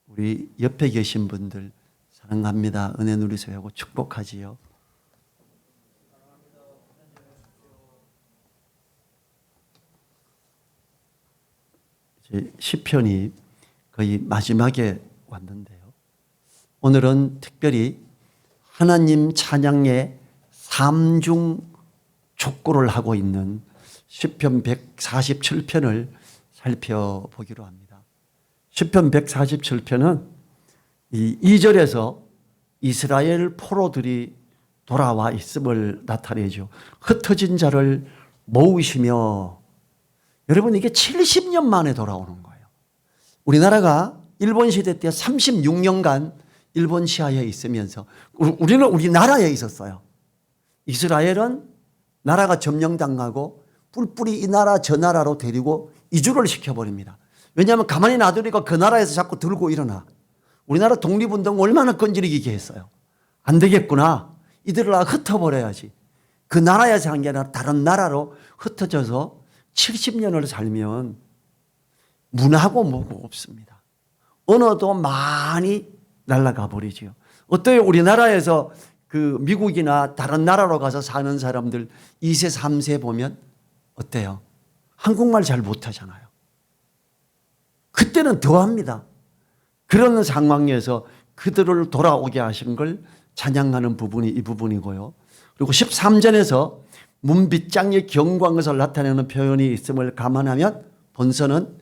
우리 옆에 계신 분들 사랑합니다. 은혜 누리세요 하고 축복하지요. 이제 시편이 거의 마지막에 왔는데요. 오늘은 특별히 하나님 찬양의 삼중 촉구를 하고 있는 시편 147편을 살펴보기로 합니다. 시편 147편은 이 2절에서 이스라엘 포로들이 돌아와 있음을 나타내죠. 흩어진 자를 모으시며, 여러분 이게 70년 만에 돌아오는 거예요. 우리나라가 일본 시대 때 36년간 일본 시하에 있으면서 우리는 우리나라에 있었어요. 이스라엘은 나라가 점령당하고 뿔뿔이 이 나라 저 나라로 데리고 이주를 시켜버립니다. 왜냐하면 가만히 놔두니까 그 나라에서 자꾸 들고 일어나. 우리나라 독립운동 얼마나 끈질기게 했어요. 안 되겠구나. 이들을 흩어버려야지. 그 나라에서 한 게 아니라 다른 나라로 흩어져서 70년을 살면 문화고 뭐고 없습니다. 언어도 많이 날아가 버리죠. 어때요? 우리나라에서 그 미국이나 다른 나라로 가서 사는 사람들 2세, 3세 보면 어때요? 한국말 잘 못하잖아요. 그때는 더합니다. 그런 상황에서 그들을 돌아오게 하신 걸 찬양하는 부분이 이 부분이고요. 그리고 13절에서 문빗장의 경광것을 나타내는 표현이 있음을 감안하면 본서는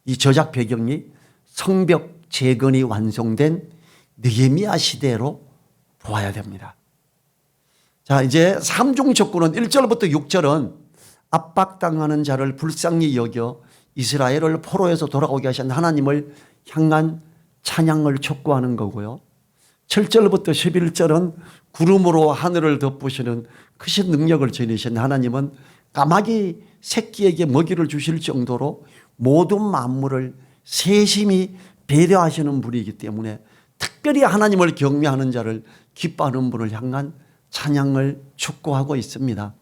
이 저작 배경이 성벽 재건이 완성된 느헤미야 시대로 보아야 됩니다. 자, 이제 삼중 촉구는 1절부터 6절은 압박당하는 자를 불쌍히 여겨 이스라엘을 포로에서 돌아오게 하신 하나님을 향한 찬양을 촉구하는 거고요. 7절부터 11절은 구름으로 하늘을 덮으시는 크신 능력을 지니신 하나님은 까마귀 새끼에게 먹이를 주실 정도로 모든 만물을 세심히 배려하시는 분이기 때문에 특별히 하나님을 경외하는 자를 기뻐하는 분을 향한 찬양을 촉구하고 있습니다.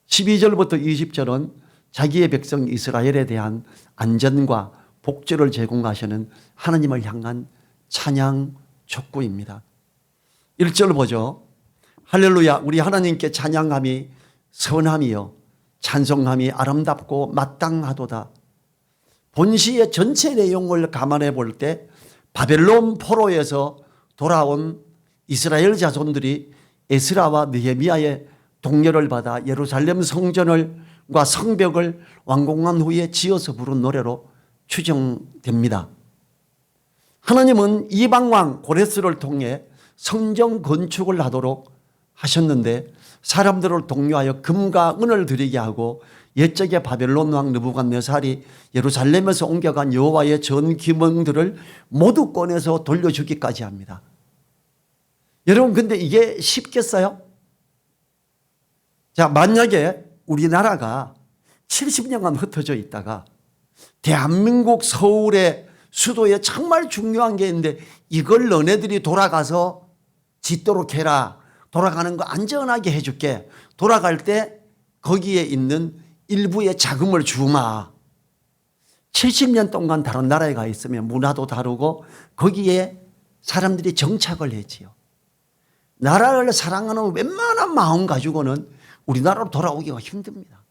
12절부터 20절은 자기의 백성 이스라엘에 대한 안전과 복지를 제공하시는 하나님을 향한 찬양 촉구입니다. 1절 보죠. 할렐루야, 우리 하나님께 찬양함이 선함이요 찬송함이 아름답고 마땅하도다. 본시의 전체 내용을 감안해 볼 때 바벨론 포로에서 돌아온 이스라엘 자손들이 에스라와 느헤미야의 동료를 받아 예루살렘 성전과 성벽을 완공한 후에 지어서 부른 노래로 추정됩니다. 하나님은 이방왕 고레스를 통해 성전 건축을 하도록 하셨는데 사람들을 독려하여 금과 은을 드리게 하고 옛적의 바벨론 왕 느부갓네살이 예루살렘에서 옮겨간 여호와의 전 기명들을 모두 꺼내서 돌려주기까지 합니다. 여러분 근데 이게 쉽겠어요? 자, 만약에 우리나라가 70년간 흩어져 있다가 대한민국 서울의 수도에 정말 중요한 게 있는데 이걸 너네들이 돌아가서 짓도록 해라. 돌아가는 거 안전하게 해줄게. 돌아갈 때 거기에 있는 일부의 자금을 주마. 70년 동안 다른 나라에 가 있으면 문화도 다르고 거기에 사람들이 정착을 했지요. 나라를 사랑하는 웬만한 마음 가지고는 우리나라로 돌아오기가 힘듭니다.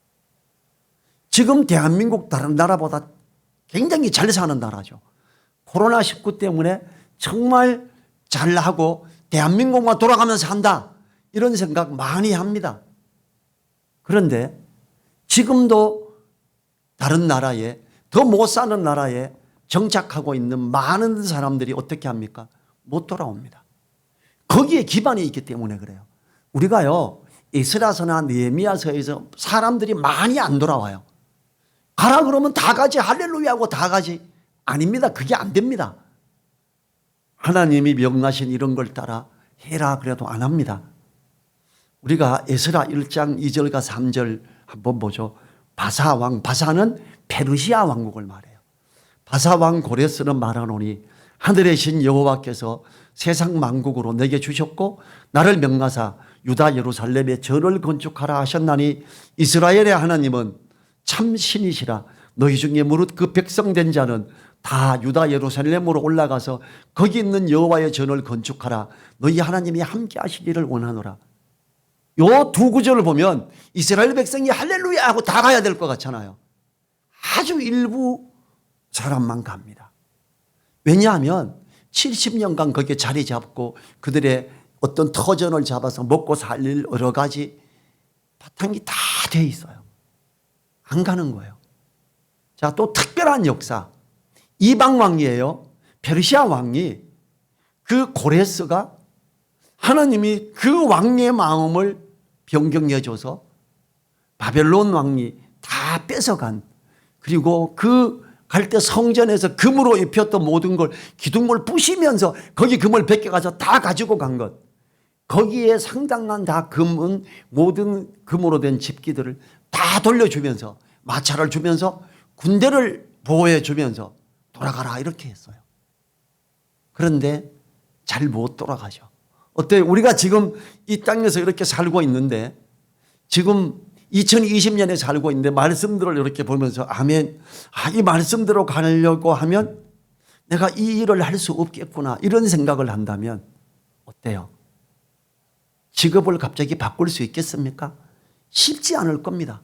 지금 대한민국 다른 나라보다 굉장히 잘 사는 나라죠. 코로나19 때문에 정말 잘하고 대한민국만 돌아가면서 산다 이런 생각 많이 합니다. 그런데 지금도 다른 나라에 더 못 사는 나라에 정착하고 있는 많은 사람들이 어떻게 합니까? 못 돌아옵니다. 거기에 기반이 있기 때문에 그래요. 우리가요 에스라서나 느헤미야서에서 사람들이 많이 안 돌아와요. 가라 그러면 다 가지 할렐루야 하고 다 가지. 아닙니다. 그게 안 됩니다. 하나님이 명하신 이런 걸 따라 해라 그래도 안 합니다. 우리가 에스라 1장 2절과 3절 한번 보죠. 바사왕, 바사는 페르시아 왕국을 말해요. 바사왕 고레스는 말하노니 하늘의 신 여호와께서 세상 만국으로 내게 주셨고 나를 명하사 유다 예루살렘에 전을 건축하라 하셨나니 이스라엘의 하나님은 참 신이시라. 너희 중에 무릇 그 백성된 자는 다 유다 예루살렘으로 올라가서 거기 있는 여호와의 전을 건축하라. 너희 하나님이 함께 하시기를 원하노라. 요 두 구절을 보면 이스라엘 백성이 할렐루야 하고 다 가야 될 것 같잖아요. 아주 일부 사람만 갑니다. 왜냐하면 70년간 거기에 자리 잡고 그들의 어떤 터전을 잡아서 먹고 살릴 여러 가지 바탕이 다 돼 있어요. 안 가는 거예요. 자, 또 특별한 역사. 이방 왕이에요. 페르시아 왕이 그 고레스가 하나님이 그 왕의 마음을 변경해 줘서 바벨론 왕이 다 뺏어간, 그리고 그 갈 때 성전에서 금으로 입혔던 모든 걸 기둥을 부시면서 거기 금을 벗겨가서 다 가지고 간 것, 거기에 상당한 다 금은 모든 금으로 된 집기들을 다 돌려주면서 마차를 주면서 군대를 보호해 주면서 돌아가라 이렇게 했어요. 그런데 잘 못 돌아가죠. 어때요? 우리가 지금 이 땅에서 이렇게 살고 있는데, 지금 2020년에 살고 있는데 말씀들을 이렇게 보면서 아멘, 이 말씀대로 가려고 하면 내가 이 일을 할 수 없겠구나 이런 생각을 한다면 어때요? 직업을 갑자기 바꿀 수 있겠습니까? 쉽지 않을 겁니다.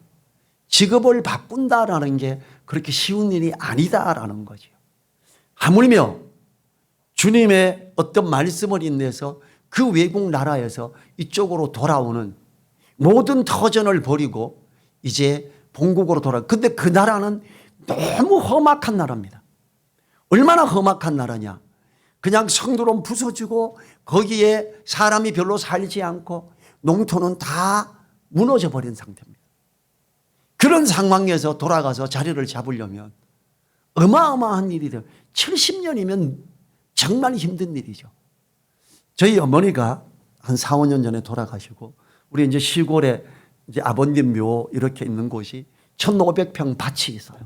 직업을 바꾼다라는 게 그렇게 쉬운 일이 아니다라는 거죠. 하물며 주님의 어떤 말씀을 인해서 그 외국 나라에서 이쪽으로 돌아오는 모든 터전을 버리고 이제 본국으로 돌아가. 근데 그 나라는 너무 험악한 나라입니다. 얼마나 험악한 나라냐. 그냥 성도론 부서지고 거기에 사람이 별로 살지 않고 농토는 다 무너져 버린 상태입니다. 그런 상황에서 돌아가서 자리를 잡으려면 어마어마한 일이 돼요. 70년이면 정말 힘든 일이죠. 저희 어머니가 한 4, 5년 전에 돌아가시고 우리 이제 시골에 이제 아버님 묘 이렇게 있는 곳이 1,500평 밭이 있어요.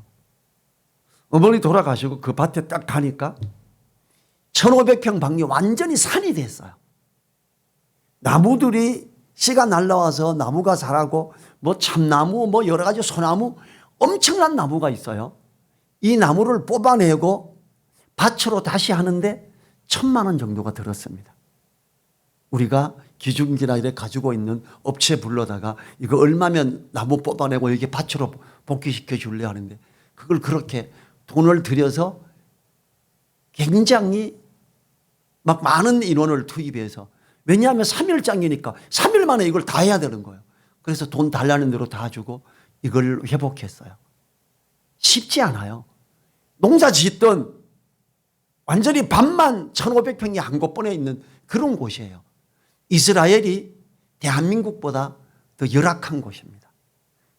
어머니 돌아가시고 그 밭에 딱 가니까 1,500평 방이 완전히 산이 됐어요. 나무들이 씨가 날라와서 나무가 자라고 뭐 참나무 뭐 여러 가지 소나무 엄청난 나무가 있어요. 이 나무를 뽑아내고 밭으로 다시 하는데 1,000만 원 정도가 들었습니다. 우리가 기중기나 이래 가지고 있는 업체 불러다가 이거 얼마면 나무 뽑아내고 여기 밭으로 복귀시켜 줄래 하는데 그걸 그렇게 돈을 들여서 굉장히 막 많은 인원을 투입해서, 왜냐하면 3일장이니까 3일 만에 이걸 다 해야 되는 거예요. 그래서 돈 달라는 대로 다 주고 이걸 회복했어요. 쉽지 않아요. 농사 짓던 완전히 밭만 1,500평이 한곳번에 있는 그런 곳이에요. 이스라엘이 대한민국보다 더 열악한 곳입니다.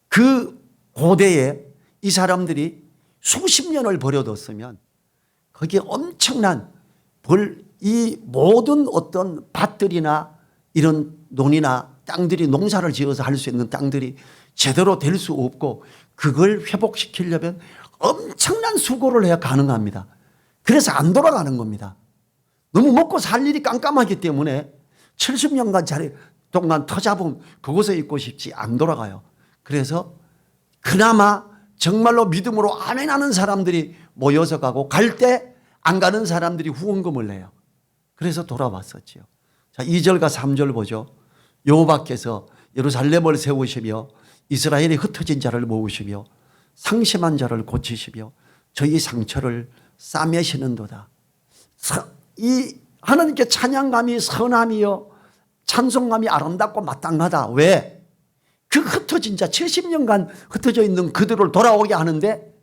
그 고대에 이 사람들이 수십 년을 버려뒀으면 거기에 엄청난 이 모든 어떤 밭들이나 이런 논이나 땅들이 농사를 지어서 할 수 있는 땅들이 제대로 될 수 없고 그걸 회복시키려면 엄청난 수고를 해야 가능합니다. 그래서 안 돌아가는 겁니다. 너무 먹고 살 일이 깜깜하기 때문에 70년간 자리 동안 터잡은 그곳에 있고 싶지 안 돌아가요. 그래서 그나마 정말로 믿음으로 아멘 하는 사람들이 모여서 가고 갈 때 안 가는 사람들이 후원금을 내요. 그래서 돌아왔었지요. 자, 2절과 3절 보죠. 여호와께서 예루살렘을 세우시며 이스라엘이 흩어진 자를 모으시며 상심한 자를 고치시며 저희 상처를 싸매시는도다. 이 하나님께 찬양감이 선함이요 찬송감이 아름답고 마땅하다. 왜? 그 흩어진 자 70년간 흩어져 있는 그들을 돌아오게 하는데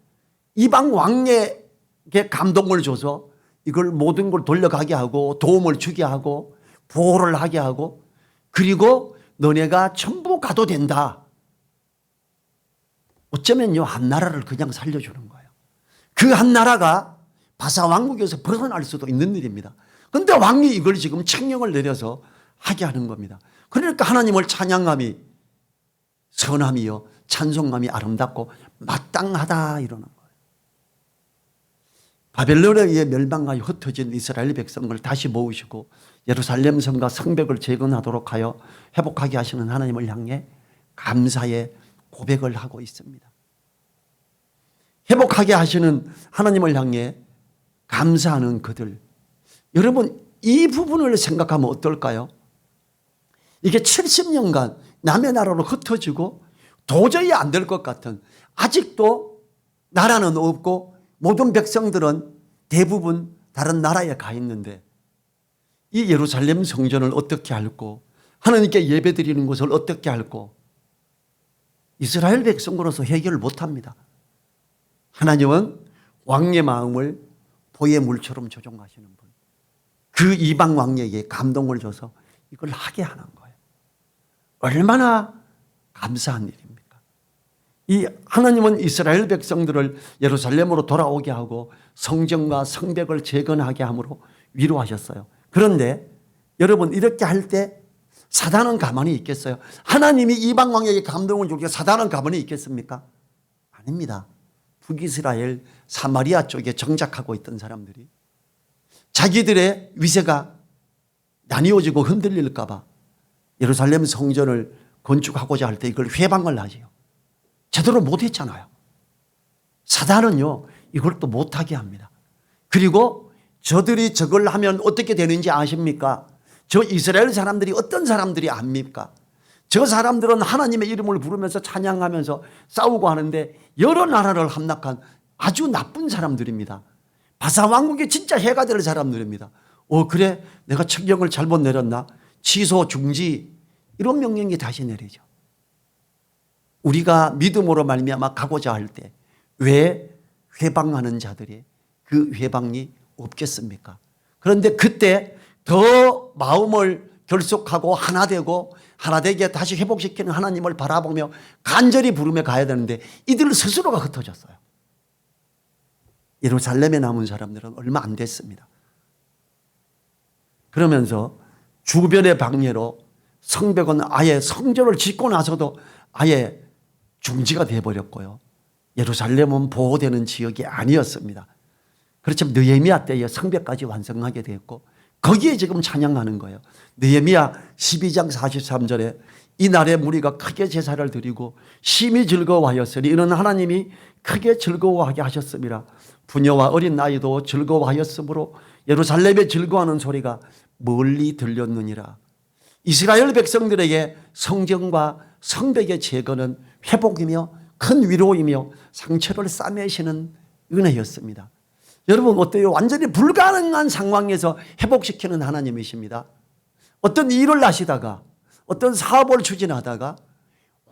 이방 왕에게 감동을 줘서 이걸 모든 걸 돌려가게 하고 도움을 주게 하고 보호를 하게 하고 그리고 너네가 전부 가도 된다. 어쩌면요 한 나라를 그냥 살려주는 거예요. 그 한 나라가 바사 왕국에서 벗어날 수도 있는 일입니다. 그런데 왕이 이걸 지금 책령을 내려서 하게 하는 겁니다. 그러니까 하나님을 찬양함이 선함이요 찬송감이 아름답고 마땅하다 이러는 거예요. 바벨론에 의해 멸망하여 흩어진 이스라엘 백성을 다시 모으시고 예루살렘 성과 성벽을 재건하도록 하여 회복하게 하시는 하나님을 향해 감사의 고백을 하고 있습니다. 회복하게 하시는 하나님을 향해 감사하는 그들. 여러분, 이 부분을 생각하면 어떨까요? 이게 70년간 남의 나라로 흩어지고 도저히 안 될 것 같은, 아직도 나라는 없고 모든 백성들은 대부분 다른 나라에 가 있는데 이 예루살렘 성전을 어떻게 할고, 하나님께 예배드리는 것을 어떻게 할고, 이스라엘 백성으로서 해결을 못합니다. 하나님은 왕의 마음을 보의 물처럼 조종하시는 분, 그 이방 왕에게 감동을 줘서 이걸 하게 하는 거예요. 얼마나 감사한 일입니까? 이 하나님은 이스라엘 백성들을 예루살렘으로 돌아오게 하고 성전과 성벽을 재건하게 함으로 위로하셨어요. 그런데 여러분, 이렇게 할 때 사단은 가만히 있겠어요? 하나님이 이방 왕에게 감동을 주게 사단은 가만히 있겠습니까? 아닙니다. 북이스라엘 사마리아 쪽에 정착하고 있던 사람들이 자기들의 위세가 나뉘어지고 흔들릴까 봐 예루살렘 성전을 건축하고자 할 때 이걸 회방을 하지요. 제대로 못했잖아요. 사단은요, 이걸 또 못하게 합니다. 그리고 저들이 저걸 하면 어떻게 되는지 아십니까? 저 이스라엘 사람들이 어떤 사람들이 압니까? 저 사람들은 하나님의 이름을 부르면서 찬양하면서 싸우고 하는데 여러 나라를 함락한 아주 나쁜 사람들입니다. 바사 왕국이 진짜 해가 될 사람들입니다. 그래, 내가 책령을 잘못 내렸나? 취소, 중지, 이런 명령이 다시 내리죠. 우리가 믿음으로 말미암아 가고자 할 때 왜 회방하는 자들이 그 회방이 없겠습니까? 그런데 그때 더 마음을 결속하고 하나 되고 하나 되게 다시 회복시키는 하나님을 바라보며 간절히 부르며 가야 되는데 이들 스스로가 흩어졌어요. 예루살렘에 남은 사람들은 얼마 안 됐습니다. 그러면서 주변의 방해로 성벽은 아예 성전을 짓고 나서도 아예 중지가 되어버렸고요. 예루살렘은 보호되는 지역이 아니었습니다. 그렇지만 느헤미야 때에 성벽까지 완성하게 되었고 거기에 지금 찬양하는 거예요. 느헤미야 12장 43절에 이날에 무리가 크게 제사를 드리고 심히 즐거워하였으니 이는 하나님이 크게 즐거워하게 하셨음이라. 부녀와 어린 나이도 즐거워하였으므로 예루살렘에 즐거워하는 소리가 멀리 들렸느니라. 이스라엘 백성들에게 성전과 성벽의 재건은 회복이며 큰 위로이며 상처를 싸매시는 은혜였습니다. 여러분 어때요? 완전히 불가능한 상황에서 회복시키는 하나님이십니다. 어떤 일을 하시다가 어떤 사업을 추진하다가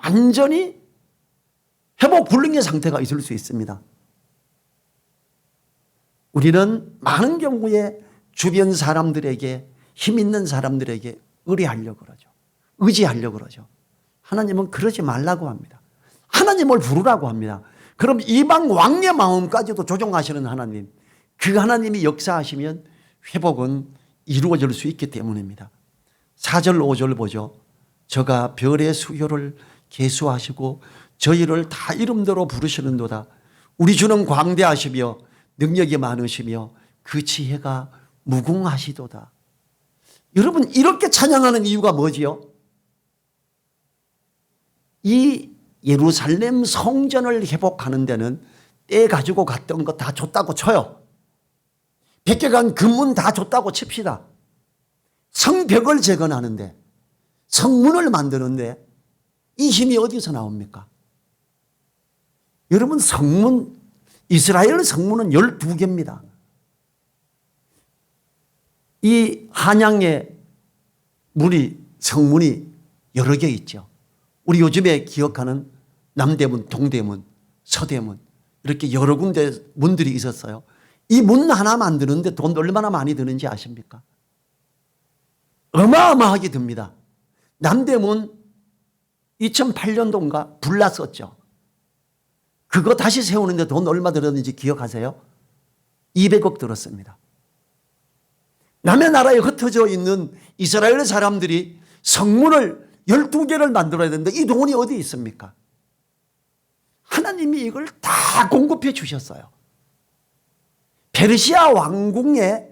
완전히 회복 불능의 상태가 있을 수 있습니다. 우리는 많은 경우에 주변 사람들에게, 힘 있는 사람들에게 의뢰하려고 그러죠. 의지하려고 그러죠. 하나님은 그러지 말라고 합니다. 하나님을 부르라고 합니다. 그럼 이방 왕의 마음까지도 조종하시는 하나님, 그 하나님이 역사하시면 회복은 이루어질 수 있기 때문입니다. 4절 5절 보죠. 저가 별의 수효를 계수하시고 저희를 다 이름대로 부르시는도다. 우리 주는 광대하시며 능력이 많으시며 그 지혜가 무궁하시도다. 여러분 이렇게 찬양하는 이유가 뭐지요? 이 예루살렘 성전을 회복하는 데는 때 가지고 갔던 거 다 줬다고 쳐요. 백개간 금문 다 줬다고 칩시다. 성벽을 재건하는데, 성문을 만드는데 이 힘이 어디서 나옵니까? 여러분 성문, 이스라엘 성문은 12개입니다. 이 한양의 문이, 성문이 여러 개 있죠. 우리 요즘에 기억하는 남대문, 동대문, 서대문 이렇게 여러 군데 문들이 있었어요. 이 문 하나 만드는데 돈 얼마나 많이 드는지 아십니까? 어마어마하게 듭니다. 남대문 2008년도인가 불났었죠. 그거 다시 세우는데 돈 얼마 들었는지 기억하세요? 200억 들었습니다. 남의 나라에 흩어져 있는 이스라엘 사람들이 성문을 12개를 만들어야 되는데 이 돈이 어디 있습니까? 하나님이 이걸 다 공급해 주셨어요. 페르시아 왕궁의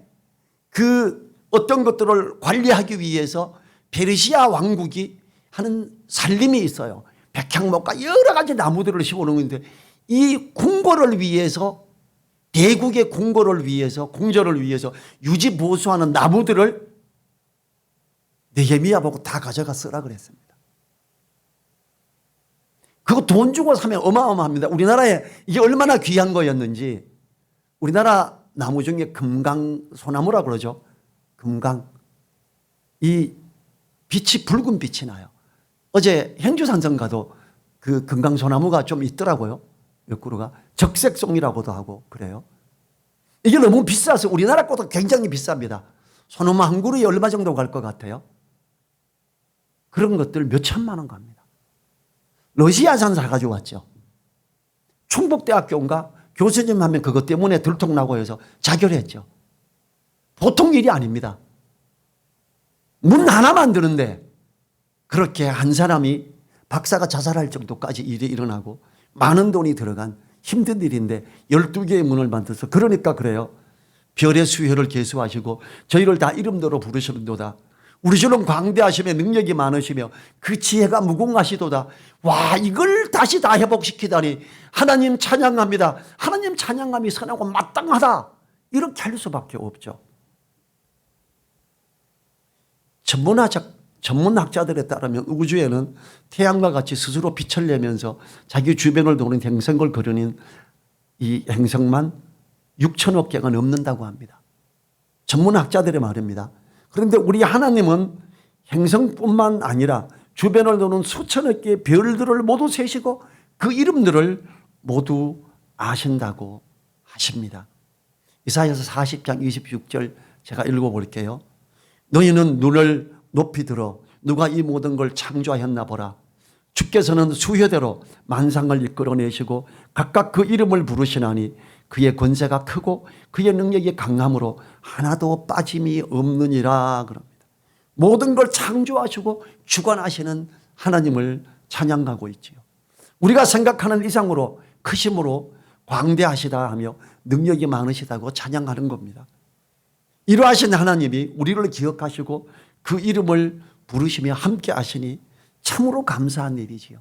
그 어떤 것들을 관리하기 위해서 페르시아 왕국이 하는 살림이 있어요. 백향목과 여러 가지 나무들을 심어놓은 건데 이 궁궐을 위해서, 대국의 궁궐을 위해서, 궁전을 위해서 유지보수하는 나무들을 느헤미야 보고 다 가져가 쓰라 그랬습니다. 그거 돈 주고 사면 어마어마합니다. 우리나라에 이게 얼마나 귀한 거였는지. 우리나라 나무 중에 금강소나무라고 그러죠. 금강. 이 빛이 붉은 빛이 나요. 어제 행주산성 가도 그 금강소나무가 좀 있더라고요. 몇 그루가. 적색송이라고도 하고 그래요. 이게 너무 비싸서 우리나라 것도 굉장히 비쌉니다. 소나무 한 그루에 얼마 정도 갈 것 같아요? 그런 것들 몇 천만 원 갑니다. 러시아산 사가지고 왔죠. 충북대학교인가 교수님 하면 그것 때문에 들통나고 해서 자결했죠. 보통 일이 아닙니다. 문 하나 만드는데 그렇게 한 사람이 박사가 자살할 정도까지 일이 일어나고 많은 돈이 들어간 힘든 일인데 12개의 문을 만들어서, 그러니까 그래요. 별의 수혈을 계수하시고 저희를 다 이름대로 부르시는도다. 우리처럼 광대하시며 능력이 많으시며 그 지혜가 무궁하시도다. 와, 이걸 다시 다 회복시키다니 하나님 찬양합니다. 하나님 찬양함이 선하고 마땅하다. 이렇게 할 수밖에 없죠. 전문학자들에 따르면 우주에는 태양과 같이 스스로 빛을 내면서 자기 주변을 도는 행성을 그려낸 이 행성만 6천억 개가 넘는다고 합니다. 전문학자들의 말입니다. 그런데 우리 하나님은 행성뿐만 아니라 주변을 도는 수천억 개의 별들을 모두 세시고 그 이름들을 모두 아신다고 하십니다. 이사야서 40장 26절 제가 읽어볼게요. 너희는 눈을 높이 들어 누가 이 모든 걸 창조하였나 보라. 주께서는 수효대로 만상을 이끌어내시고 각각 그 이름을 부르시나니 그의 권세가 크고 그의 능력이 강함으로 하나도 빠짐이 없느니라 그럽니다. 모든 걸 창조하시고 주관하시는 하나님을 찬양하고 있지요. 우리가 생각하는 이상으로 크심으로 광대하시다 하며 능력이 많으시다고 찬양하는 겁니다. 이러하신 하나님이 우리를 기억하시고 그 이름을 부르시며 함께 하시니 참으로 감사한 일이지요.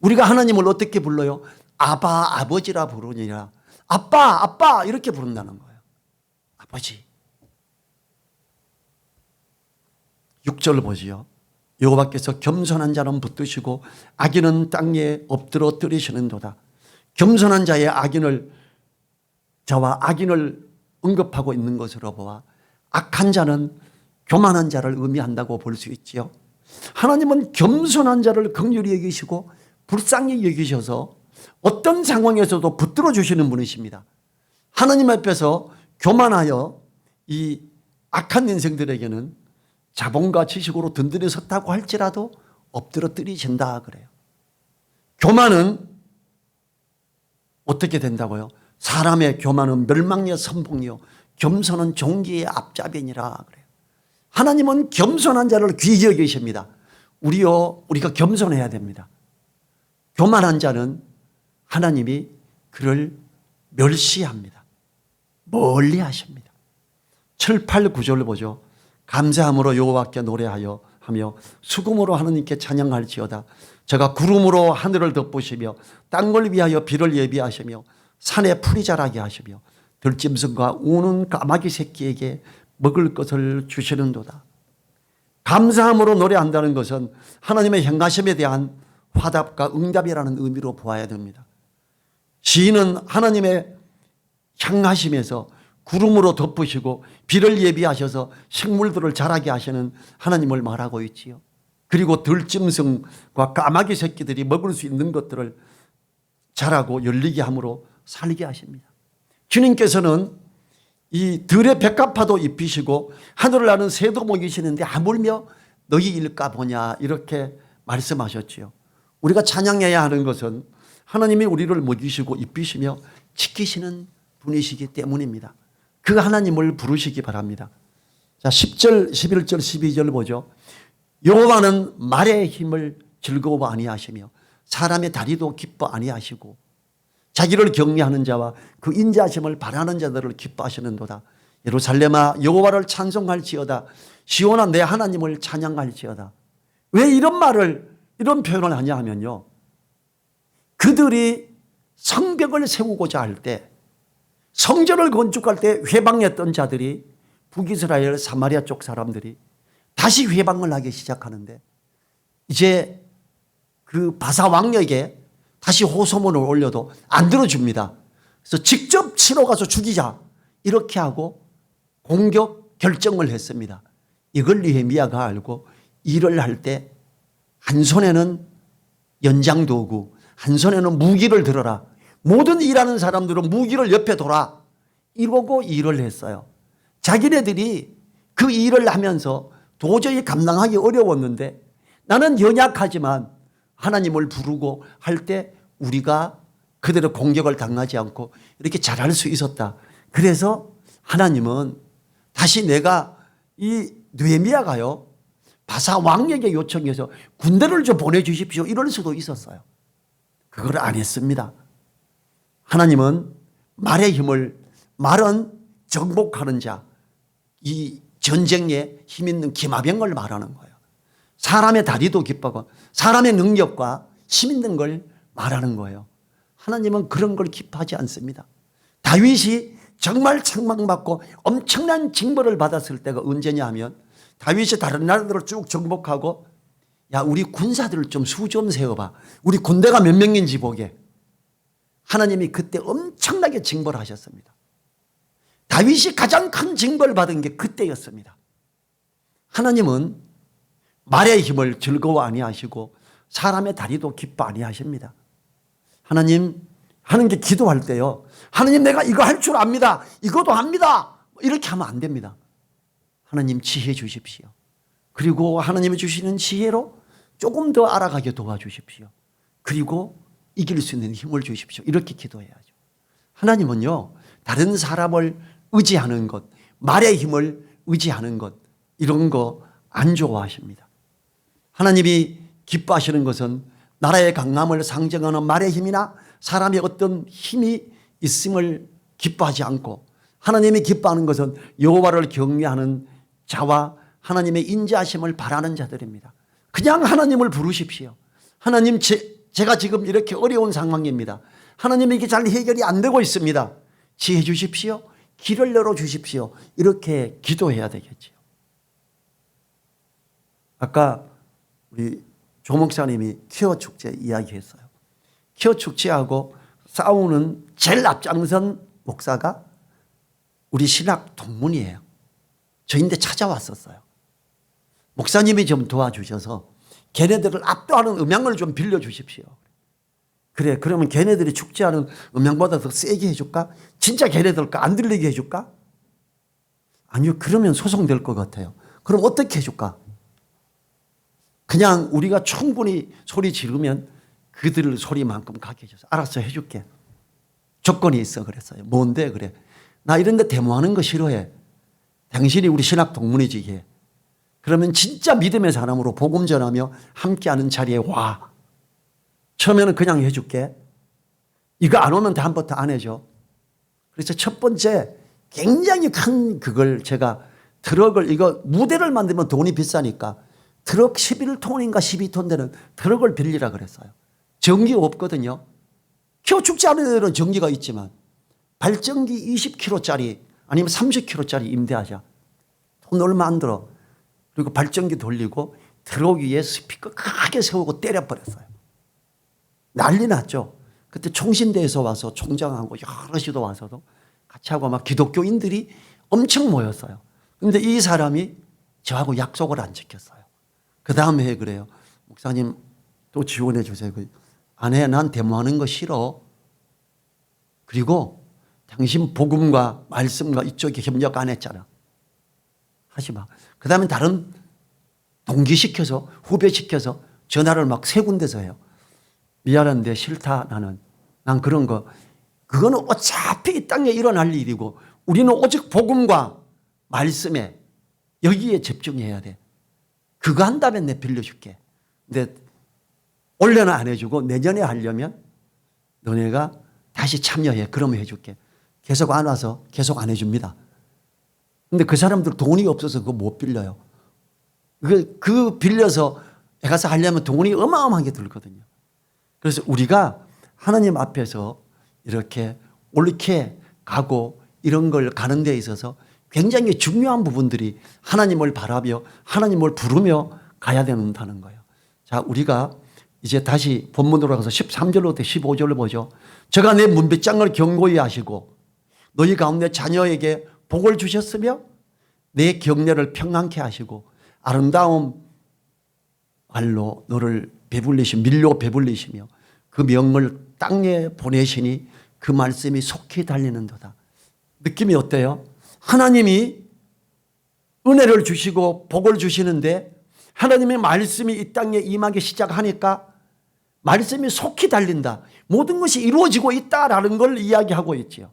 우리가 하나님을 어떻게 불러요? 아바, 아버지라 부르니라. 아빠, 아빠 이렇게 부른다는 거예요. 아버지. 6절 보지요. 여호와께서 겸손한 자는 붙드시고 악인은 땅에 엎드러 뜨리시는도다. 겸손한 자의 자와 악인을 언급하고 있는 것으로 보아 악한 자는 교만한 자를 의미한다고 볼 수 있지요. 하나님은 겸손한 자를 긍휼히 여기시고 불쌍히 여기셔서 어떤 상황에서도 붙들어 주시는 분이십니다. 하나님 앞에서 교만하여 이 악한 인생들에게는 자본과 지식으로 든든히 섰다고 할지라도 엎드려 뜨리신다 그래요. 교만은 어떻게 된다고요? 사람의 교만은 멸망의 선봉이요 겸손은 종기의 앞잡이니라 그래요. 하나님은 겸손한 자를 귀히 여기십니다. 우리가 겸손해야 됩니다. 교만한 자는 하나님이 그를 멸시합니다. 멀리 하십니다. 7, 8, 9절을 보죠. 감사함으로 여호와께 노래하여 하며 수금으로 하나님께 찬양할지어다. 제가 구름으로 하늘을 덮으시며 땅을 위하여 비를 예비하시며 산에 풀이 자라게 하시며 들짐승과 우는 까마귀 새끼에게 먹을 것을 주시는도다. 감사함으로 노래한다는 것은 하나님의 행하심에 대한 화답과 응답이라는 의미로 보아야 됩니다. 시인은 하나님의 향하심에서 구름으로 덮으시고 비를 예비하셔서 식물들을 자라게 하시는 하나님을 말하고 있지요. 그리고 들짐승과 까마귀 새끼들이 먹을 수 있는 것들을 자라고 열리게 함으로 살게 하십니다. 주님께서는 이 들의 백합화도 입히시고 하늘을 나는 새도 먹이시는데 하물며 너희 일까 보냐 이렇게 말씀하셨지요. 우리가 찬양해야 하는 것은 하나님이 우리를 먹이시고 입히시며 지키시는 분이시기 때문입니다. 그 하나님을 부르시기 바랍니다. 자, 10절, 11절, 12절 보죠. 여호와는 말의 힘을 즐거워 아니하시며 사람의 다리도 기뻐 아니하시고 자기를 경외하는 자와 그 인자하심을 바라는 자들을 기뻐하시는도다. 예루살렘아 여호와를 찬송할지어다. 시온아 내 하나님을 찬양할지어다. 왜 이런 표현을 하냐 하면요. 그들이 성벽을 세우고자 할 때, 성전을 건축할 때 회방했던 자들이, 북이스라엘 사마리아 쪽 사람들이 다시 회방을 하기 시작하는데, 이제 그 바사 왕에게 다시 호소문을 올려도 안 들어줍니다. 그래서 직접 치러 가서 죽이자, 이렇게 하고 공격 결정을 했습니다. 이걸 느헤미야가 알고 일을 할 때 한 손에는 연장도구, 한 손에는 무기를 들어라. 모든 일하는 사람들은 무기를 옆에 둬라. 이러고 일을 했어요. 자기네들이 그 일을 하면서 도저히 감당하기 어려웠는데, 나는 연약하지만 하나님을 부르고 할 때 우리가 그대로 공격을 당하지 않고 이렇게 잘할 수 있었다. 그래서 하나님은 다시 내가 이 느헤미야가요, 바사 왕에게 요청해서 군대를 좀 보내주십시오, 이럴 수도 있었어요. 그걸 안 했습니다. 하나님은 말의 힘을, 말은 정복하는 자, 이 전쟁에 힘 있는 기마병을 말하는 거예요. 사람의 다리도 기뻐하고 사람의 능력과 힘 있는 걸 말하는 거예요. 하나님은 그런 걸 기뻐하지 않습니다. 다윗이 정말 책망받고 엄청난 징벌을 받았을 때가 언제냐 하면, 다윗이 다른 나라들을 쭉 정복하고, 야, 우리 군사들을 좀 수 좀 세워봐, 우리 군대가 몇 명인지 보게. 하나님이 그때 엄청나게 징벌하셨습니다. 다윗이 가장 큰 징벌을 받은 게 그때였습니다. 하나님은 말의 힘을 즐거워 아니하시고 사람의 다리도 기뻐 아니하십니다. 하나님 하는 게 기도할 때요, 하나님 내가 이거 할 줄 압니다, 이것도 합니다, 이렇게 하면 안 됩니다. 하나님 지혜 주십시오. 그리고 하나님이 주시는 지혜로 조금 더 알아가게 도와주십시오. 그리고 이길 수 있는 힘을 주십시오. 이렇게 기도해야죠. 하나님은요, 다른 사람을 의지하는 것, 말의 힘을 의지하는 것, 이런 거 안 좋아하십니다. 하나님이 기뻐하시는 것은 나라의 강함을 상징하는 말의 힘이나 사람의 어떤 힘이 있음을 기뻐하지 않고, 하나님이 기뻐하는 것은 여호와를 경외하는 자와 하나님의 인자하심을 바라는 자들입니다. 그냥 하나님을 부르십시오. 하나님, 제가 지금 이렇게 어려운 상황입니다. 하나님, 이게 잘 해결이 안 되고 있습니다. 지혜 주십시오. 길을 열어 주십시오. 이렇게 기도해야 되겠죠. 아까 우리 조 목사님이 퀴어 축제 이야기했어요. 퀴어 축제하고 싸우는 제일 앞장선 목사가 우리 신학 동문이에요. 저인데 찾아왔었어요. 목사님이 좀 도와주셔서 걔네들을 압도하는 음향을 좀 빌려주십시오. 그래, 그러면 걔네들이 축제하는 음향보다 더 세게 해줄까? 진짜 걔네들 거 안 들리게 해줄까? 아니요, 그러면 소송될 것 같아요. 그럼 어떻게 해줄까? 그냥 우리가 충분히 소리 지르면 그들 소리만큼 가게 해줘서, 알았어, 해줄게. 조건이 있어. 그랬어요. 뭔데? 그래, 나 이런 데 데모하는 거 싫어해. 당신이 우리 신학 동문이지 해. 그러면 진짜 믿음의 사람으로 복음 전하며 함께하는 자리에 와. 처음에는 그냥 해줄게. 이거 안 오면 다음부터 안 해줘. 그래서 첫 번째 굉장히 큰 그걸 제가 트럭을, 이거 무대를 만들면 돈이 비싸니까 트럭 11톤인가 12톤 되는 트럭을 빌리라 그랬어요. 전기 없거든요. 퀴어 축제 하는 데는 전기가 있지만 발전기 20kg짜리 아니면 30kg짜리 임대하자. 돈 얼마 안 들어. 그리고 발전기 돌리고 트럭 위에 스피커 크게 세우고 때려버렸어요. 난리 났죠. 그때 총신대에서 와서 총장하고 여럿이도 와서도 같이 하고 막 기독교인들이 엄청 모였어요. 그런데 이 사람이 저하고 약속을 안 지켰어요. 그 다음에 그래요. 목사님 또 지원해 주세요. 아내, 난 데모하는 거 싫어. 그리고 당신 복음과 말씀과 이쪽에 협력 안 했잖아. 하지 마. 그 다음에 다른 동기시켜서 후배시켜서 전화를 막 세 군데서 해요. 미안한데 싫다 나는. 난 그런 거. 그거는 어차피 이 땅에 일어날 일이고 우리는 오직 복음과 말씀에 여기에 집중해야 돼. 그거 한다면 내 빌려줄게. 근데 올해는 안 해주고 내년에 하려면 너네가 다시 참여해. 그러면 해줄게. 계속 안 와서 계속 안 해줍니다. 근데 그 사람들 돈이 없어서 그거 못 빌려요. 그 빌려서 가서 하려면 돈이 어마어마하게 들거든요. 그래서 우리가 하나님 앞에서 이렇게 옳게 가고 이런 걸 가는 데 있어서 굉장히 중요한 부분들이 하나님을 바라며 하나님을 부르며 가야 된다는 거예요. 자, 우리가 이제 다시 본문으로 가서 13절부터 15절을 보죠. 저가 내 문빗장을 견고히 하시고 너희 가운데 자녀에게 복을 주셨으며 내 경례를 평안케 하시고 아름다운 말로 너를 밀로 배불리시며 그 명을 땅에 보내시니 그 말씀이 속히 달리는도다. 느낌이 어때요? 하나님이 은혜를 주시고 복을 주시는데 하나님의 말씀이 이 땅에 임하기 시작하니까 말씀이 속히 달린다. 모든 것이 이루어지고 있다라는 걸 이야기하고 있지요.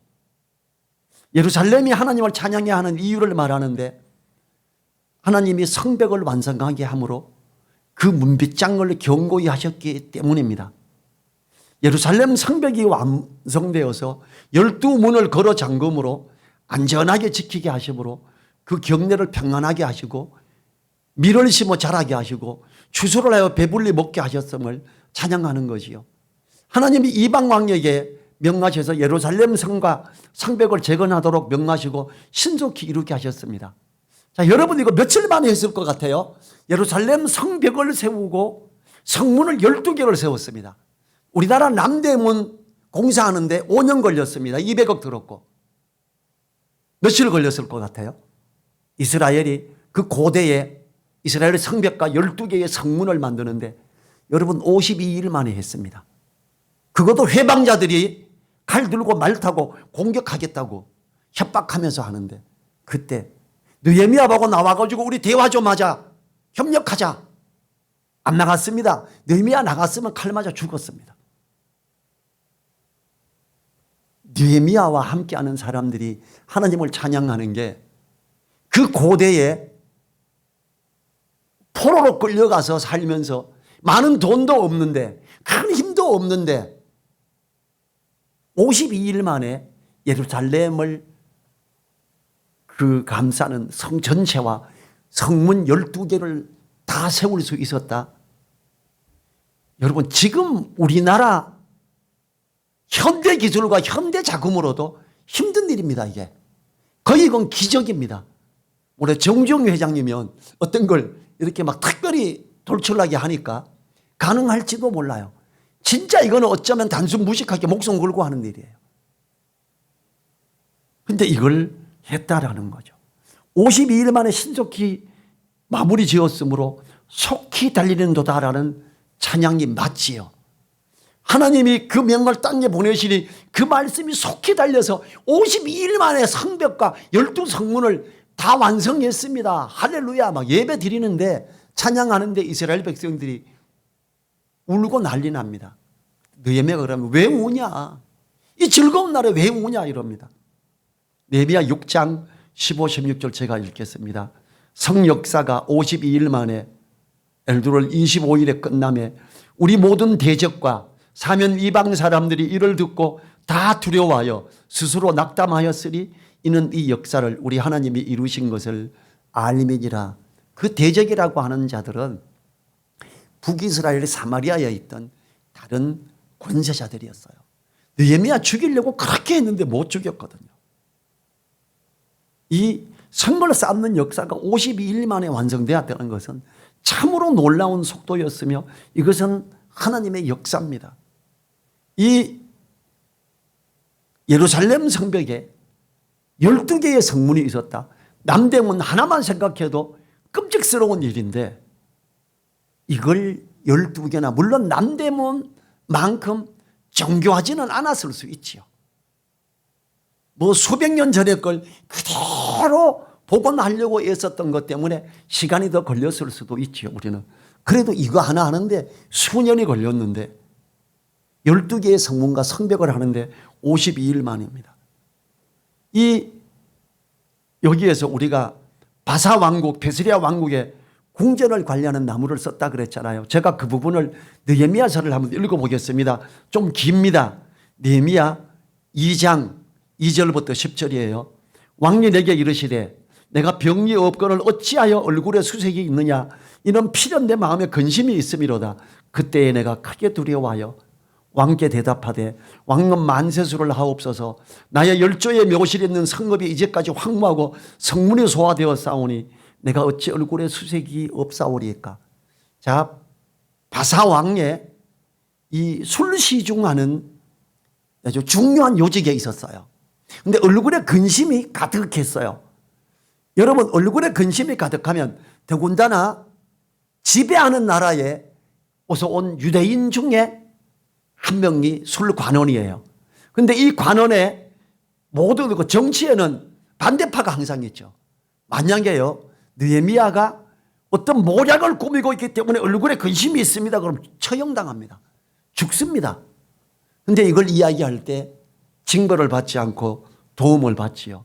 예루살렘이 하나님을 찬양해야 하는 이유를 말하는데 하나님이 성벽을 완성하게 함으로 그 문빗장을 견고히 하셨기 때문입니다. 예루살렘 성벽이 완성되어서 12문을 걸어 잠금으로 안전하게 지키게 하심으로 그 경내를 평안하게 하시고 밀을 심어 자라게 하시고 추수를 하여 배불리 먹게 하셨음을 찬양하는 것이요. 하나님이 이방 왕에게 명하셔서 예루살렘 성과 성벽을 재건하도록 명하시고 신속히 이루게 하셨습니다. 자, 여러분 이거 며칠 만에 했을 것 같아요? 예루살렘 성벽을 세우고 성문을 12개를 세웠습니다. 우리나라 남대문 공사하는데 5년 걸렸습니다. 200억 들었고. 며칠 걸렸을 것 같아요? 이스라엘이 그 고대에 이스라엘 성벽과 12개의 성문을 만드는데 여러분 52일 만에 했습니다. 그것도 회방자들이 칼 들고 말 타고 공격하겠다고 협박하면서 하는데 그때 느헤미야하고 나와가지고 우리 대화 좀 하자. 협력하자. 안 나갔습니다. 느헤미야 나갔으면 칼 맞아 죽었습니다. 느헤미야와 함께하는 사람들이 하나님을 찬양하는 게 그 고대에 포로로 끌려가서 살면서 많은 돈도 없는데 큰 힘도 없는데 52일 만에 예루살렘을 그 감싸는 성 전체와 성문 12개를 다 세울 수 있었다. 여러분 지금 우리나라 현대 기술과 현대 자금으로도 힘든 일입니다. 이게 거의 이건 기적입니다. 올해 정주영 회장이면 어떤 걸 이렇게 막 특별히 돌출하게 하니까 가능할지도 몰라요. 진짜 이거는 어쩌면 단순 무식하게 목숨 걸고 하는 일이에요. 그런데 이걸 했다라는 거죠. 52일 만에 신속히 마무리 지었으므로 속히 달리는도다라는 찬양이 맞지요. 하나님이 그 명을 땅에 보내시니 그 말씀이 속히 달려서 52일 만에 성벽과 12성문을 다 완성했습니다. 할렐루야 막 예배 드리는데 찬양하는데 이스라엘 백성들이 울고 난리 납니다. 느헤미야가 그러면 왜 우냐? 이 즐거운 날에 왜 우냐 이럽니다. 느헤미야 6장 15, 16절 제가 읽겠습니다. 성역사가 52일 만에 엘두럴 25일에 끝남에 우리 모든 대적과 사면 이방 사람들이 이를 듣고 다 두려워하여 스스로 낙담하였으니 이는 이 역사를 우리 하나님이 이루신 것을 알림이니라. 그 대적이라고 하는 자들은 북이스라엘 사마리아에 있던 다른 권세자들이었어요. 느헤미야 죽이려고 그렇게 했는데 못 죽였거든요. 이 성문을 쌓는 역사가 52일 만에 완성되었다는 것은 참으로 놀라운 속도였으며 이것은 하나님의 역사입니다. 이 예루살렘 성벽에 12개의 성문이 있었다. 남대문 하나만 생각해도 끔찍스러운 일인데 이걸 12개나 물론 남대문만큼 정교하지는 않았을 수 있지요. 뭐 수백 년 전의 걸 그대로 복원하려고 애썼던 것 때문에 시간이 더 걸렸을 수도 있지요. 우리는 그래도 이거 하나 하는데 수년이 걸렸는데 12개의 성문과 성벽을 하는데 52일 만입니다. 여기에서 우리가 바사 왕국, 베스리아 왕국의 궁전을 관리하는 나무를 썼다 그랬잖아요. 제가 그 부분을 느헤미야서를 한번 읽어보겠습니다. 좀 깁니다. 느헤미야 2장 2절부터 10절이에요. 왕이 내게 이르시되 내가 병이 없거늘 어찌하여 얼굴에 수색이 있느냐 이는 필연 내 마음에 근심이 있음이로다. 그때에 내가 크게 두려워하여 왕께 대답하되 왕은 만세수를 하옵소서. 나의 열조의 묘실에 있는 성읍이 이제까지 황무하고 성문이 소화되어 싸우니 내가 어찌 얼굴에 수색이 없사오리까. 자, 바사 왕의 이 술시중하는 아주 중요한 요직에 있었어요. 근데 얼굴에 근심이 가득했어요. 여러분, 얼굴에 근심이 가득하면 더군다나 지배하는 나라에 어서 온 유대인 중에 한 명이 술관원이에요. 그런데 이 관원의 모든 정치에는 반대파가 항상 있죠. 만약에요, 느헤미야가 어떤 모략을 꾸미고 있기 때문에 얼굴에 근심이 있습니다. 그럼 처형당합니다. 죽습니다. 그런데 이걸 이야기할 때 징벌을 받지 않고 도움을 받지요.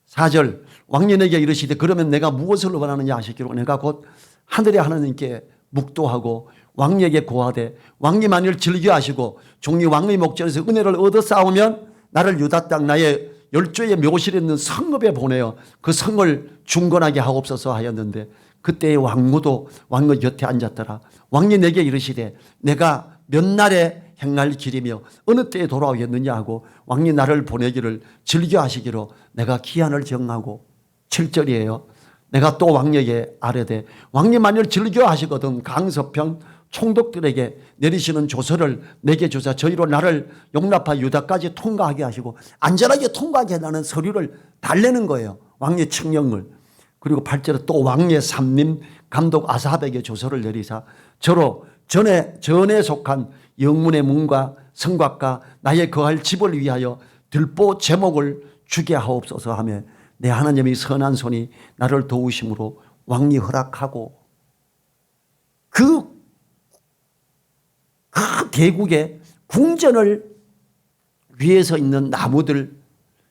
4절 왕이 내게 이르시되 그러면 내가 무엇을 원하느냐 하시기로 내가 곧 하늘의 하나님께 묵도하고 왕에게 고하되 왕이 만일 즐겨하시고 종이 왕의 목전에서 은혜를 얻어 싸우면 나를 유다 땅 나의 열조의 묘실에 있는 성읍에 보내어 그 성을 중건하게 하옵소서 하였는데 그때의 왕무도 왕의 곁에 앉았더라. 왕이 내게 이르시되 내가 몇 날에 행할 길이며 어느 때에 돌아오겠느냐 하고 왕이 나를 보내기를 즐겨하시기로 내가 기한을 정하고 7절이에요. 내가 또 왕에게 아뢰되 왕이 만일 즐겨하시거든 강서평 총독들에게 내리시는 조서를 내게 주사 저희로 나를 용납하여 유다까지 통과하게 하시고 안전하게 통과하게 하는 서류를 달래는 거예요. 왕의 칙령을. 그리고 8절에 또 왕의 삼림 감독 아사합에게 조서를 내리사 저로 전에 속한 영문의 문과 성곽과 나의 거할 집을 위하여 들보 제목을 주게 하옵소서 하며 내 하나님의 선한 손이 나를 도우심으로 왕이 허락하고 그 대국의 궁전을 위에서 있는 나무들,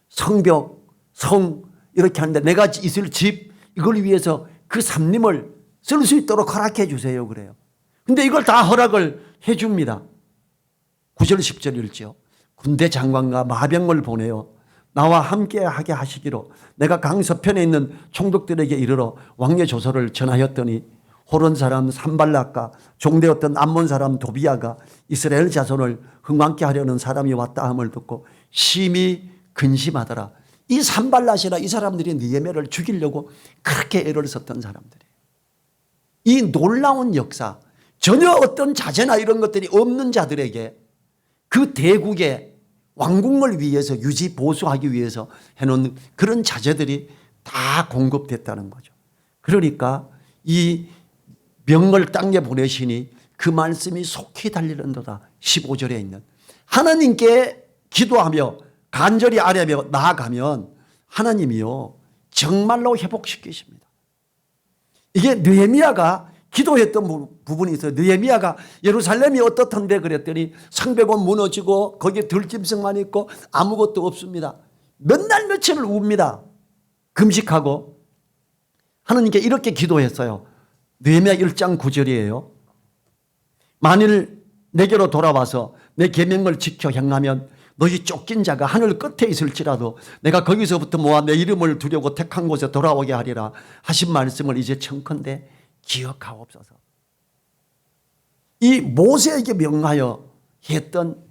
성벽, 성 이렇게 하는데 내가 있을 집 이걸 위해서 그 삼림을 쓸 수 있도록 허락해 주세요 그래요. 근데 이걸 다 허락을 해 줍니다. 9절 10절일지요. 군대 장관과 마병을 보내어 나와 함께 하게 하시기로 내가 강서편에 있는 총독들에게 이르러 왕의 조서를 전하였더니 호론 사람 산발락과 종되었던 암몬 사람 도비야가 이스라엘 자손을 흥왕케 하려는 사람이 왔다 함을 듣고 심히 근심하더라. 이 산발락이나 이 사람들이 느헤미야를 죽이려고 그렇게 애를 썼던 사람들이에요. 이 놀라운 역사, 전혀 어떤 자재나 이런 것들이 없는 자들에게 그 대국의 왕궁을 위해서 유지 보수하기 위해서 해놓은 그런 자재들이 다 공급됐다는 거죠. 그러니까 이 명을 땅에 보내시니 그 말씀이 속히 달리는도다. 15절에 있는 하나님께 기도하며 간절히 아뢰며 나아가면 하나님이요 정말로 회복시키십니다. 이게 느헤미야가 기도했던 부분이 있어요. 느헤미야가 예루살렘이 어떻던데 그랬더니 성벽은 무너지고 거기에 들짐승만 있고 아무것도 없습니다. 몇 날 며칠을 웁니다. 금식하고 하나님께 이렇게 기도했어요. 느헤미야 1장 9절이에요. 만일 내게로 돌아와서 내 계명을 지켜 행하면 너희 쫓긴 자가 하늘 끝에 있을지라도 내가 거기서부터 모아 내 이름을 두려고 택한 곳에 돌아오게 하리라 하신 말씀을 이제 청컨대 기억하옵소서. 이 모세에게 명하여 했던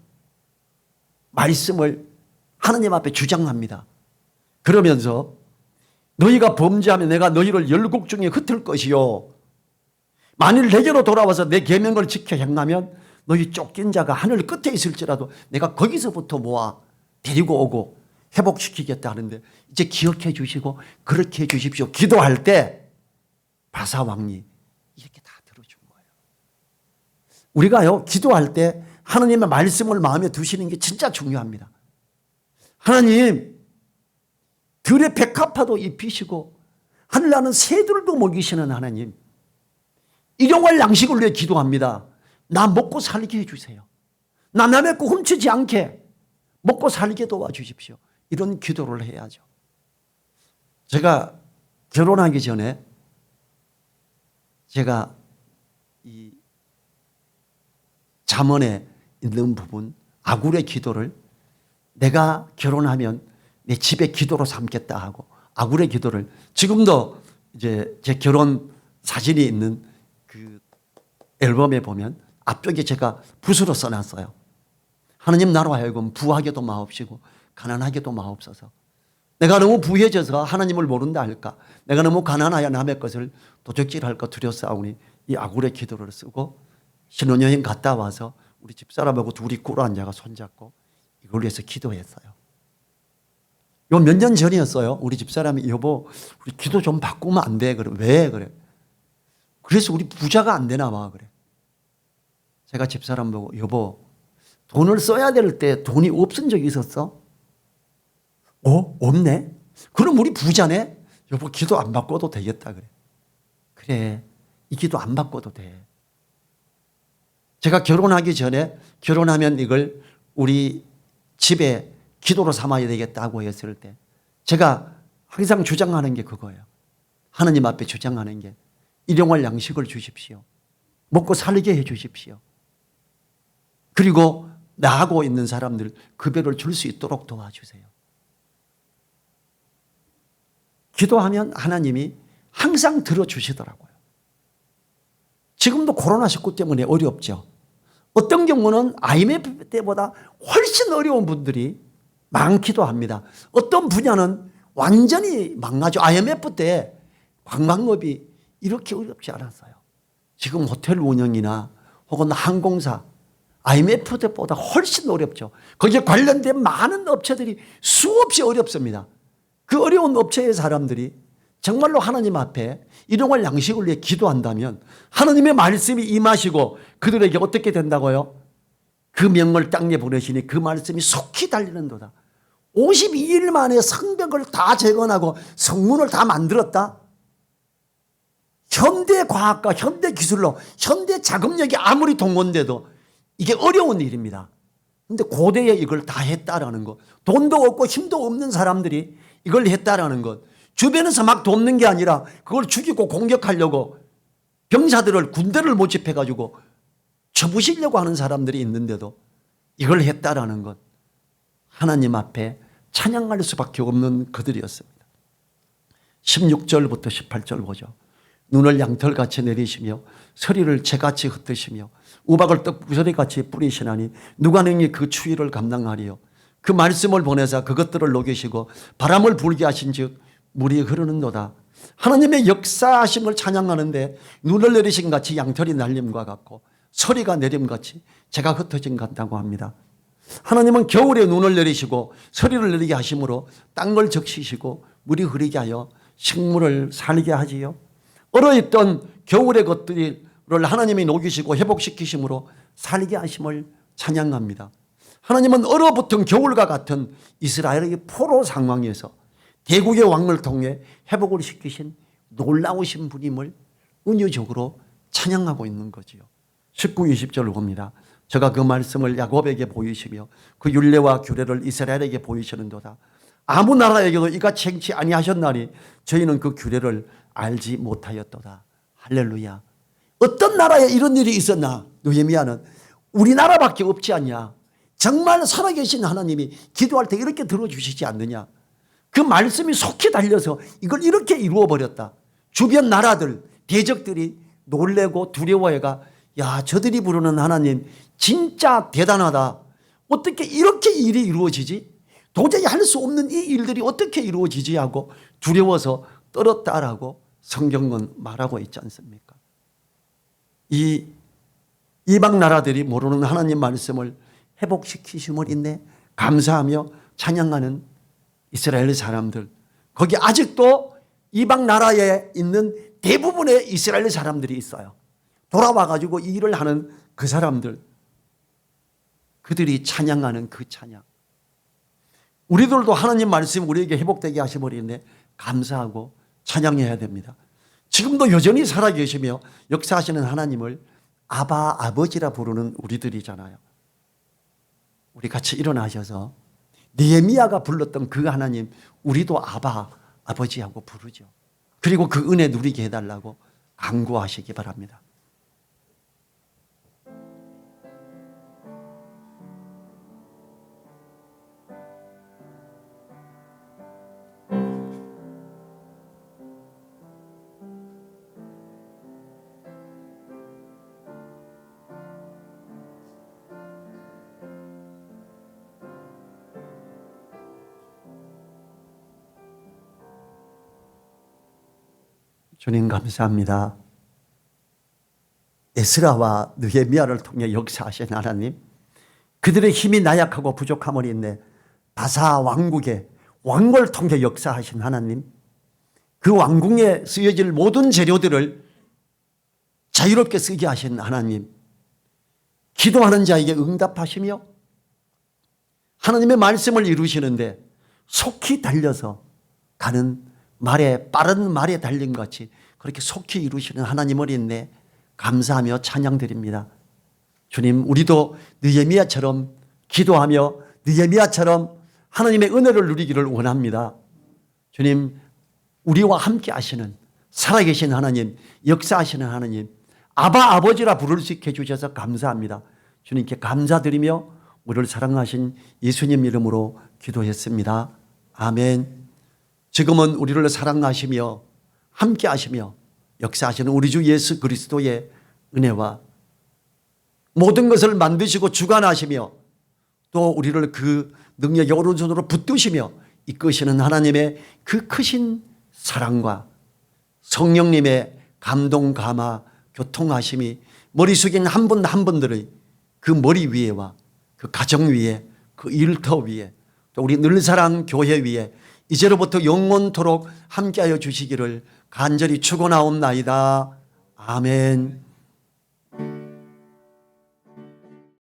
말씀을 하나님 앞에 주장합니다. 그러면서 너희가 범죄하면 내가 너희를 열국 중에 흩을 것이요 만일 내게로 돌아와서 내 계명을 지켜 행하면 너희 쫓긴 자가 하늘 끝에 있을지라도 내가 거기서부터 모아 데리고 오고 회복시키겠다 하는데 이제 기억해 주시고 그렇게 해 주십시오. 기도할 때 바사 왕이 이렇게 다 들어준 거예요. 우리가요 기도할 때 하나님의 말씀을 마음에 두시는 게 진짜 중요합니다. 하나님 들의 백합화도 입히시고 하늘나는 새들도 먹이시는 하나님 일용할 양식을 위해 기도합니다. 나 먹고 살게 해주세요. 나 남의 거 훔치지 않게 먹고 살게 도와주십시오. 이런 기도를 해야죠. 제가 결혼하기 전에 제가 이 잠언에 있는 부분 아굴의 기도를 내가 결혼하면 내 집의 기도로 삼겠다 하고 아굴의 기도를 지금도 이제 제 결혼 사진이 있는 그 앨범에 보면 앞쪽에 제가 붓으로 써놨어요. 하나님 나로 하여금 부하게도 마옵시고 가난하게도 마옵소서. 내가 너무 부해져서 하나님을 모른다 할까, 내가 너무 가난하여 남의 것을 도적질할까 두려싸우니 이 아굴의 기도를 쓰고 신혼여행 갔다 와서 우리 집사람하고 둘이 꿇어 앉아가 손잡고 이걸 위해서 기도했어요. 요 몇 년 전이었어요. 우리 집사람이 여보 우리 기도 좀 바꾸면 안 돼? 그래. 왜? 그래. 그래서 우리 부자가 안 되나 봐. 그래. 제가 집사람 보고 여보 돈을 써야 될 때 돈이 없은 적이 있었어? 없네? 그럼 우리 부자네? 여보 기도 안 바꿔도 되겠다. 그래. 그래. 이 기도 안 바꿔도 돼. 제가 결혼하기 전에 결혼하면 이걸 우리 집에 기도로 삼아야 되겠다고 했을 때 제가 항상 주장하는 게 그거예요. 하나님 앞에 주장하는 게 일용할 양식을 주십시오. 먹고 살게 해 주십시오. 그리고 나하고 있는 사람들 급여를 줄 수 있도록 도와주세요. 기도하면 하나님이 항상 들어주시더라고요. 지금도 코로나19 때문에 어렵죠. 어떤 경우는 IMF 때보다 훨씬 어려운 분들이 많기도 합니다. 어떤 분야는 완전히 망하죠. IMF 때 관광업이 이렇게 어렵지 않았어요. 지금 호텔 운영이나 혹은 항공사 IMF 때보다 훨씬 어렵죠. 거기에 관련된 많은 업체들이 수없이 어렵습니다. 그 어려운 업체의 사람들이 정말로 하나님 앞에 일용할 양식을 위해 기도한다면 하나님의 말씀이 임하시고 그들에게 어떻게 된다고요? 그 명을 땅에 보내시니 그 말씀이 속히 달리는도다. 52일 만에 성벽을 다 재건하고 성문을 다 만들었다. 현대 과학과 현대 기술로 현대 자금력이 아무리 동원돼도 이게 어려운 일입니다. 그런데 고대에 이걸 다 했다라는 것, 돈도 없고 힘도 없는 사람들이 이걸 했다라는 것, 주변에서 막 돕는 게 아니라 그걸 죽이고 공격하려고 병사들을 군대를 모집해가지고 쳐부시려고 하는 사람들이 있는데도 이걸 했다라는 것, 하나님 앞에 찬양할 수밖에 없는 그들이었습니다. 16절부터 18절 보죠. 눈을 양털같이 내리시며 서리를 재같이 흩으시며 우박을 떡부서리같이 뿌리시나니 누가 능히 그 추위를 감당하리요. 그 말씀을 보내사 그것들을 녹이시고 바람을 불게 하신즉 물이 흐르는도다. 하나님의 역사하심을 찬양하는데 눈을 내리신 같이 양털이 날림과 같고 서리가 내림같이 재가 흩어진 것 같다고 합니다. 하나님은 겨울에 눈을 내리시고 서리를 내리게 하심으로 땅을 적시시고 물이 흐르게 하여 식물을 살게 하지요. 얼어있던 겨울의 것들을 하나님이 녹이시고 회복시키심으로 살게 하심을 찬양합니다. 하나님은 얼어붙은 겨울과 같은 이스라엘의 포로 상황에서 대국의 왕을 통해 회복을 시키신 놀라우신 분임을 은유적으로 찬양하고 있는 거지요. 19, 20절을 봅니다. 저가 그 말씀을 야곱에게 보이시며 그 율례와 규례를 이스라엘에게 보이시는도다. 아무 나라에게도 이같이 행치 아니하셨나니 저희는 그 규례를 알지 못하였도다. 할렐루야. 어떤 나라에 이런 일이 있었나? 느헤미야는 우리나라밖에 없지 않냐. 정말 살아계신 하나님이 기도할 때 이렇게 들어주시지 않느냐. 그 말씀이 속히 달려서 이걸 이렇게 이루어버렸다. 주변 나라들 대적들이 놀래고 두려워해가 야 저들이 부르는 하나님 진짜 대단하다. 어떻게 이렇게 일이 이루어지지? 도저히 할 수 없는 이 일들이 어떻게 이루어지지 하고 두려워서 떨었다라고 성경은 말하고 있지 않습니까? 이 이방 나라들이 모르는 하나님 말씀을 회복시키심을 인해 감사하며 찬양하는 이스라엘 사람들, 거기 아직도 이방 나라에 있는 대부분의 이스라엘 사람들이 있어요. 돌아와가지고 이 일을 하는 그 사람들, 그들이 찬양하는 그 찬양. 우리들도 하나님 말씀 우리에게 회복되게 하심으로 감사하고 찬양해야 됩니다. 지금도 여전히 살아계시며 역사하시는 하나님을 아바 아버지라 부르는 우리들이잖아요. 우리 같이 일어나셔서 느헤미야가 불렀던 그 하나님 우리도 아바 아버지하고 부르죠. 그리고 그 은혜 누리게 해달라고 간구하시기 바랍니다. 주님 감사합니다. 에스라와 느헤미야를 통해 역사하신 하나님, 그들의 힘이 나약하고 부족함을 인해 바사 왕국의 왕을 통해 역사하신 하나님, 그 왕궁에 쓰여질 모든 재료들을 자유롭게 쓰게 하신 하나님, 기도하는 자에게 응답하시며 하나님의 말씀을 이루시는데 속히 달려서 가는 말에, 빠른 말에 달린 것 같이 그렇게 속히 이루시는 하나님을 인내 감사하며 찬양드립니다. 주님, 우리도 느헤미야처럼 기도하며 느헤미야처럼 하나님의 은혜를 누리기를 원합니다. 주님, 우리와 함께 하시는 살아계신 하나님, 역사하시는 하나님, 아바 아버지라 부를 수 있게 해주셔서 감사합니다. 주님께 감사드리며 우리를 사랑하신 예수님 이름으로 기도했습니다. 아멘. 지금은 우리를 사랑하시며 함께 하시며 역사하시는 우리 주 예수 그리스도의 은혜와 모든 것을 만드시고 주관하시며 또 우리를 그 능력의 오른손으로 붙드시며 이끄시는 하나님의 그 크신 사랑과 성령님의 감동, 감화, 교통하심이 머리 숙인 한 분 한 분들의 그 머리 위에와 그 가정 위에, 그 일터 위에, 또 우리 늘사랑 교회 위에 이제로부터 영원토록 함께하여 주시기를 간절히 축원하옵나이다. 아멘.